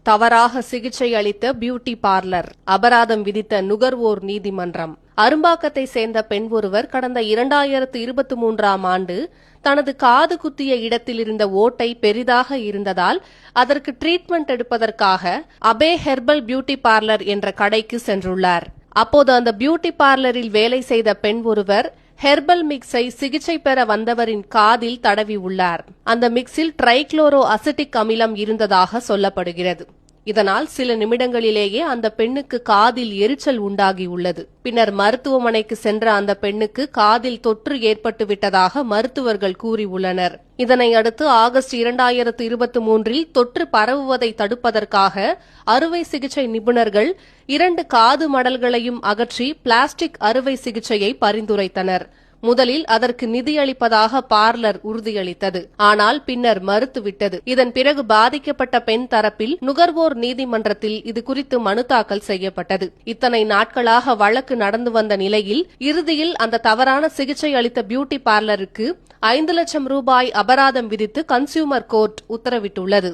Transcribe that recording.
தவறாக சிகிச்சை அளித்த பியூட்டி பார்லர் அபராதம் விதித்த நுகர்வோர் நீதிமன்றம். அரும்பாக்கத்தை சேர்ந்த பெண் ஒருவர் கடந்த 2023ஆம் ஆண்டு தனது காது குத்திய இடத்தில் இருந்த ஓட்டை பெரிதாக இருந்ததால் அதற்கு ட்ரீட்மெண்ட் எடுப்பதற்காக அபே ஹெர்பல் பியூட்டி பார்லர் என்ற கடைக்கு சென்றுள்ளார். அப்போது அந்த பியூட்டி பார்லரில் வேலை செய்த பெண் ஒருவர் ஹெர்பல் மிக்ஸை சிகிச்சை பெற வந்தவரின் காதில் தடவி உள்ளார். அந்த மிக்ஸில் ட்ரைக்ளோரோ அசிட்டிக் அமிலம் இருந்ததாக சொல்லப்படுகிறது. இதனால் சில நிமிடங்களிலேயே அந்த பெண்ணுக்கு காதில் எரிச்சல் உண்டாகியுள்ளது. பின்னர் மருத்துவமனைக்கு சென்ற அந்த பெண்ணுக்கு காதில் தொற்று ஏற்பட்டுவிட்டதாக மருத்துவர்கள் கூறியுள்ளனர். இதனையடுத்து ஆகஸ்ட் 2023இல் தொற்று பரவுவதை தடுப்பதற்காக அறுவை சிகிச்சை நிபுணர்கள் 2 காது மடல்களையும் அகற்றி பிளாஸ்டிக் அறுவை சிகிச்சையை பரிந்துரைத்தனர். முதலில் அதற்கு நிதியளிப்பதாக பார்லர் உறுதியளித்தது. ஆனால் பின்னர் மறுத்துவிட்டது. இதன் பிறகு பாதிக்கப்பட்ட பெண் தரப்பில் நுகர்வோர் நீதிமன்றத்தில் இதுகுறித்து மனு தாக்கல் செய்யப்பட்டது. இத்தனை நாட்களாக வழக்கு நடந்து வந்த நிலையில் இறுதியில் அந்த தவறான சிகிச்சை அளித்த பியூட்டி பார்லருக்கு 5 லட்சம் ரூபாய் அபராதம் விதித்து கன்சியூமர் கோர்ட் உத்தரவிட்டுள்ளது.